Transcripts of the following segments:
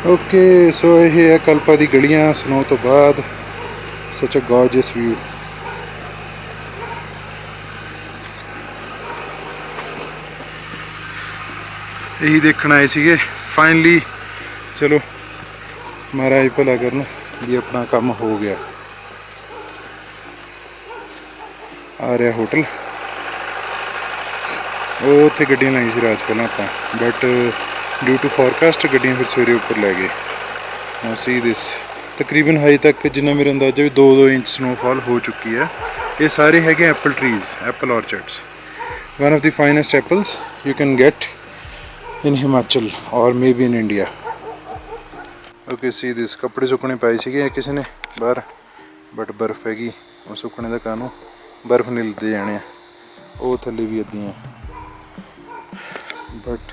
Okay so ये है कल्पा दी गलियां स्नो तो बाद सच अ गॉर्जियस व्यू। यही देखना आए सीगे फाइनली। चलो महाराज भला करन भी अपना काम हो गया। आ रहा होटल वो उत्थे गड्डियां लाई सी रात पहला आपां बट ड्यू टू फॉरकास्ट गड्डियां फिर सवेरे उपर लै गए। सी दिस तकरीबन हजे तक जिन्ना मेरा अंदाजा भी 2-2 इंच स्नोफॉल हो चुकी है। ये सारे है apple trees, apple orchards. One of the finest apples you can get in Himachal और maybe in India. Okay see this कपड़े सुकने पाए थे किसी ने बाहर बट बर्फ हैगी वो सुकने का कानू बर्फ नहीं लदे जाने वो थले भी अद्दी हैं बट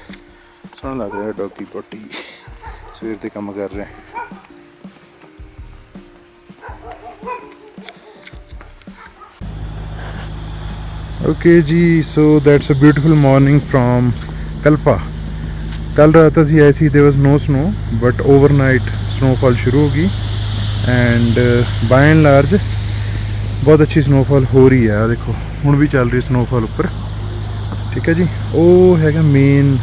सोहना लग रहा है। डॉगी पोटी सवेर से काम कर रहे हैं। ओके जी so that's a beautiful morning from Kalpa. कल रात असी आए सी there was no snow but overnight snowfall शुरू होगी एंड बाय एंड लार्ज बहुत अच्छी स्नोफॉल हो रही है। देखो हुण भी चल रही स्नोफॉल उपर। ठीक है जी वो है मेन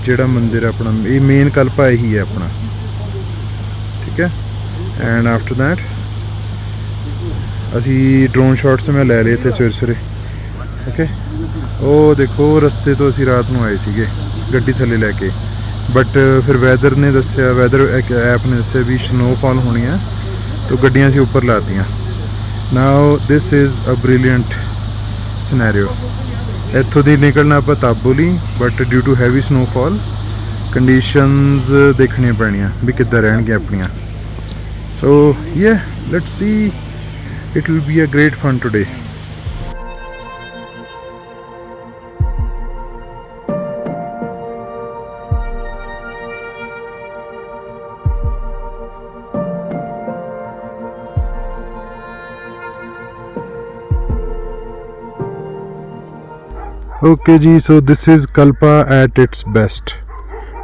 जेड़ा मंदिर अपना ये मेन कल्पा यही है अपना। ठीक है एंड आफ्टर दैट असी ड्रोन शॉट्स मैं ले लिए थे सवेरे सवेरे। ओके वो देखो रस्ते तो असी रात में आए सीगे गड्डी थले लैके बट फिर वैदर ने दसिया वैदर ऐप ने दसिया भी स्नोफॉल होनी है तो गड्डियां असी उपर लातियां। Now this is a brilliant scenario. इत्थों दी निकलना आप ताबोली but due to heavy snowfall conditions देखनियां पैणियां भी किद्दां रहणगियां अपनियां। सो ये let's see it will be a great fun today. Okay जी so this is Kalpa at its best.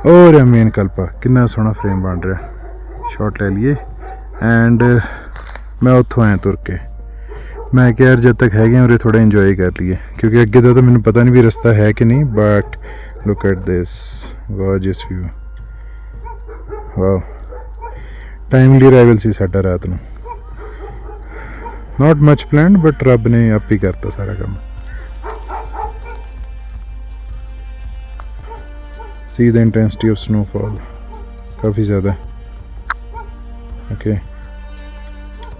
और मेन कल्पा कितना सोहना फ्रेम बन रहा। शॉट ले लिए एंड मैं उत्थों आया तुर के। मैं क्या यार जब तक है उरे थोड़ा इंजॉय कर लिए क्योंकि अगे तो मैंने पता नहीं भी रास्ता है कि नहीं but look at this gorgeous view. वाह टाइमली अराइवल सी साडा रात नूं। नॉट मच प्लान बट रब ने आप ही करता सारा काम। See the intensity of snowfall काफ़ी ज़्यादा। ओके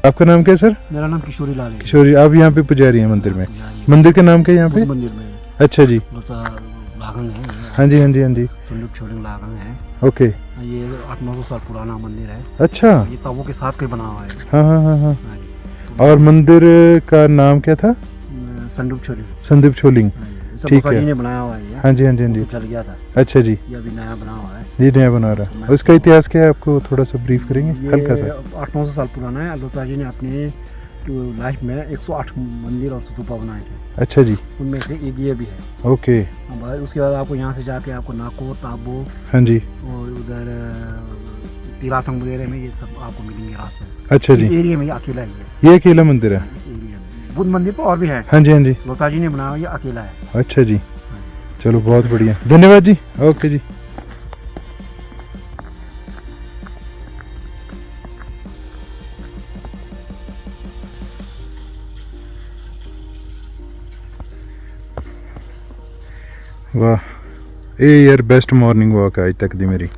आपका नाम क्या है सर? मेरा नाम किशोरी लाल है। किशोरी आप यहाँ पे पुजारी हैं मंदिर में? मंदिर का नाम क्या है यहाँ पे? मंदिर में। अच्छा जी लागन है। हाँ जी हाँ जी हाँ जी लागन है। ओके ये 800-900 साल पुराना मंदिर है। अच्छा ये तवों के साथ के बना हुआ है। हाँ हाँ हाँ हाँ। और मंदिर का नाम क्या था? संदीप छोलिंग। ठीक है ने बनाया हुआ है। हाँ जी हाँ जी हाँ जी चल गया था। अच्छा जी ये अभी नया बना हुआ है। जी नया बना रहा है। उसका इतिहास क्या है आपको थोड़ा सा ब्रीफ करेंगे? हल्का सा 800-900 साल पुराना है। अल्लाह जी ने अपने लाइफ में 108 मंदिर और स्तूपा बनाए थे। अच्छा जी उनमें से एक ये भी है। ओके उसके बाद आपको यहाँ से जाके आपको नाको ताबो हाँ जी और उधर तिरासंग वगैरह में ये सब आपको मिलेंगे रास्ते। अच्छा जी इस एरिया में ये अकेला ही है। ये अकेला मंदिर है इस एरिया में। बुद्ध मंदिर तो और भी है। हाँ जी हाँ जी लोसा जी ने बनाया ये अकेला है। अच्छा जी चलो बहुत बढ़िया धन्यवाद जी। ओके जी वाह ये यार बेस्ट मॉर्निंग वॉक है अज तक दी मेरी।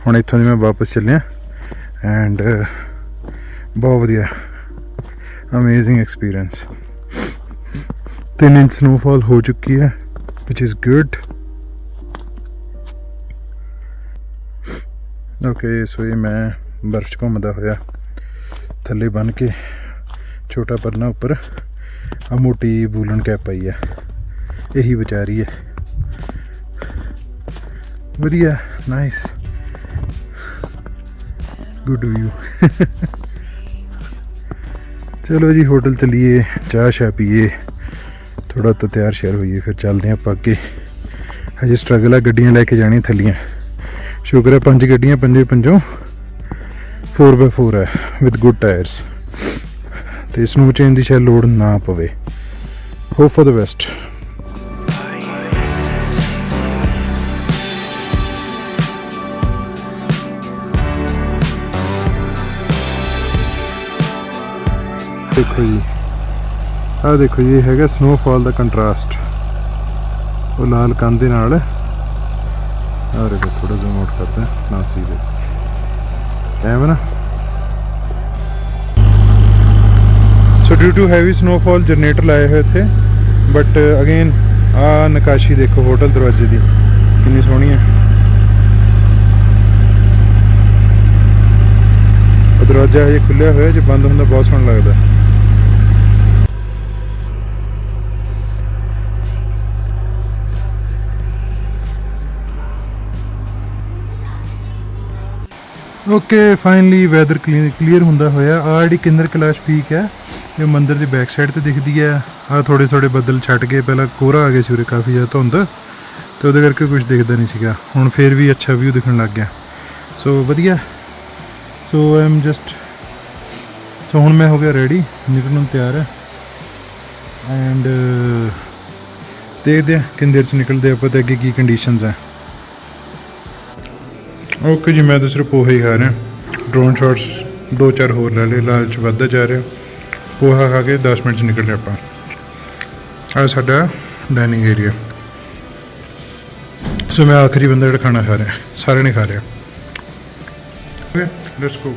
हुण इत्थों दी मैं वापस चलिया एंड बहुत वधिया अमेजिंग एक्सपीरियंस। 3 इंच स्नोफॉल हो चुकी है which is good. Okay so ये मैं बर्फ च घूमदा होया थले बन के छोटा परना उपर आ मोटी बूलन कैप पाई है यही बेचारी है। बढ़िया नाइस गुड व्यू। चलो जी होटल चलिए चाह शाह पिए थोड़ा तो तैयार श्यार होइए फिर चलते हैं आप अगे। हजे स्ट्रगल है गड्डियां लैके जानी थलियां शुक्र है 5 गड्डियाँ 5 4x4 है विद गुड टायर्स, तो स्नो चेन की शायद लोड़ ना पवे। Hope for the best. देखो जी, आ देखो ये है स्नोफॉल का कंट्रास्ट, वो लाल कंध दे नाल। और थोड़ा जूम आउट करते हैं ना, सी दिस एम ना। So due to heavy snowfall generator लाए हुए थे, बट अगेन आ नकाशी देखो होटल दरवाजे की कितनी सोहनी है। दरवाजा ये खुलिया हुआ जो बंद होंगे बहुत सोहना लगता है। ओके फाइनली वैदर क्लीयर होंदा होया। आ जी किन्नर कैलाश पीक है, ये मंदिर की बैक साइड तो दिखती है। आ थोड़े थोड़े बदल छट गए, पहला कोहरा आ गया सूर्य काफ़ी ज़्यादा धुंध, तो वो करके कुछ दिखता नहीं सीगा। हुण फिर भी अच्छा व्यू दिखने लग गया, सो वधिया। सो आई एम जस्ट सो हुण मैं हो गया रेडी, निकलने तैयार है। एंड देखते हैं कितनी देर च निकलते आप, अगे की कंडीशनस हैं। ओके जी, मैं तो सिर्फ पोहा ही खा रहा। ड्रोन शॉट्स 2-4 होर लै ले, लालच वधदा जा रहा। पोहा खा के 10 मिनट निकल रहे आप। आ साडा डाइनिंग एरिया। सो मैं आखिरी बंदा जो खाना खा रहा, सारे नहीं खा रहे। Okay let's go.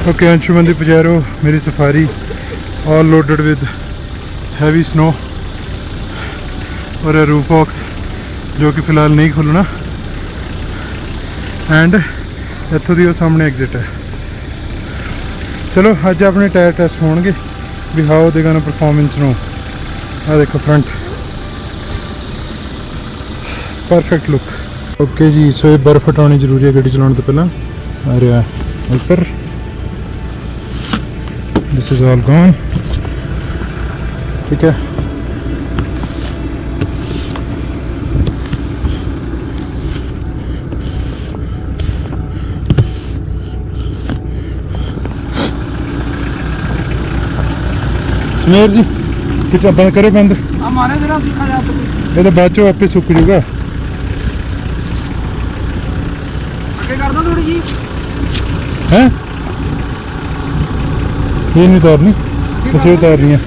Okay Anshuman दी पजारो मेरी Safari all loaded with heavy snow और रूफ बॉक्स जो कि फिलहाल नहीं खुलना। एंड इतों दी सामने एग्जिट है। चलो अज अपने टायर टेस्ट होंगे भी how they gonna perform in snow. आ देखो फ्रंट परफेक्ट लुक। ओके जी, सो ये बर्फ हटानी जरूरी है गड्डी चलाने तो पहला। आ रहा ऊपर, दिस इज ऑल गॉन। ठीक है, समीर जी किचन बंद करे, बंद ये तो बाद चो आपे सुक जूगा। है ये नहीं उतारनी, इसे उतारनी है।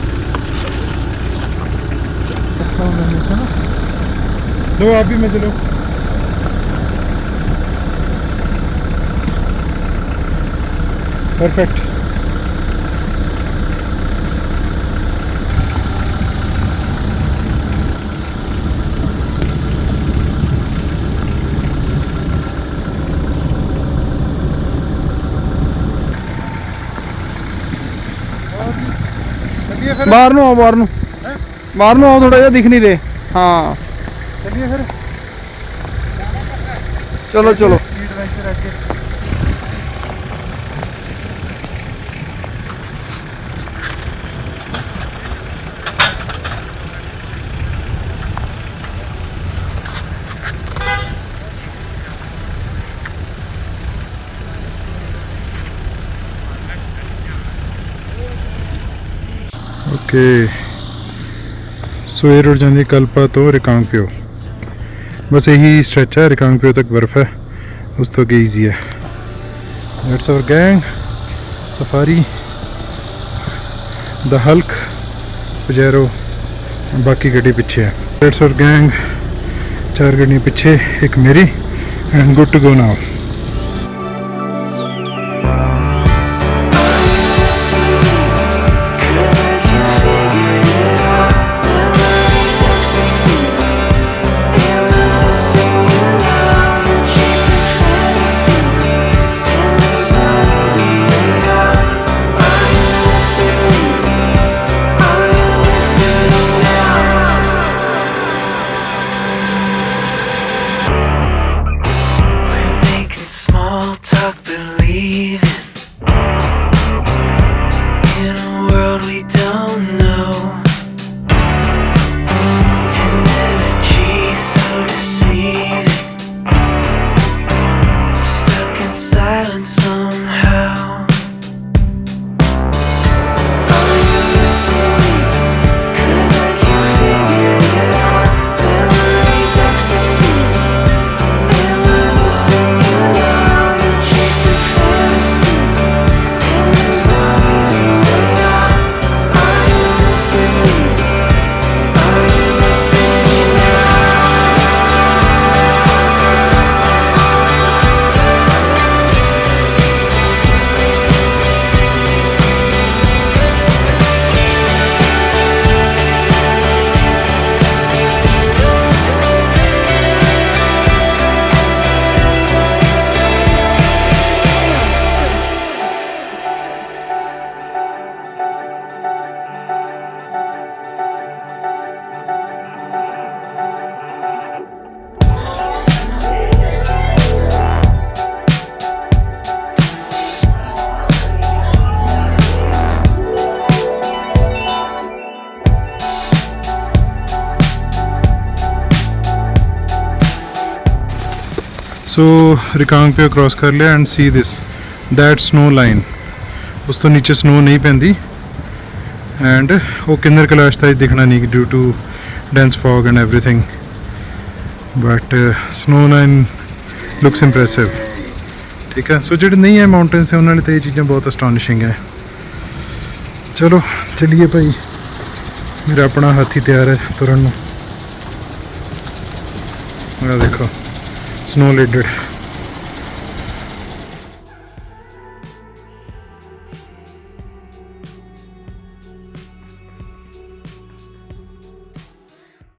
लो आप भी में से लो। परफेक्ट। बाहर नु आओ, बाहर नु आओ, थोड़ा जा दिख नहीं रहे। हाँ चलिए फिर, चलो चलो। एडवेंचर आगे। ओके, सवेर उड़ जाती कल्पा तो रिकांगपिओ, बस यही स्ट्रेच है। रिकांगपिओ तक बर्फ है, उस तो अगे ईजी है। That's our gang Safari, the Hulk, Pajero, बाकी गड्डी पीछे है। दैट्स आवर गैंग, 4 गड्डियाँ पीछे, एक मेरी, and good to go now. So Reckong Peo cross कर लिया and see this, that snow line, उस तो नीचे स्नो नहीं पैंदी, एंड वो किन्नर कैलाश तक दिखना नहीं due to dense fog and everything, but snow line looks impressive. ठीक है, सो जो नहीं है माउंटेन्स है उन्होंने तो ये चीज़ें बहुत अस्टॉनिशिंग है। चलो चलिए भाई, मेरा अपना हाथी तैयार है तुरन। देखो स्नो लिडेड।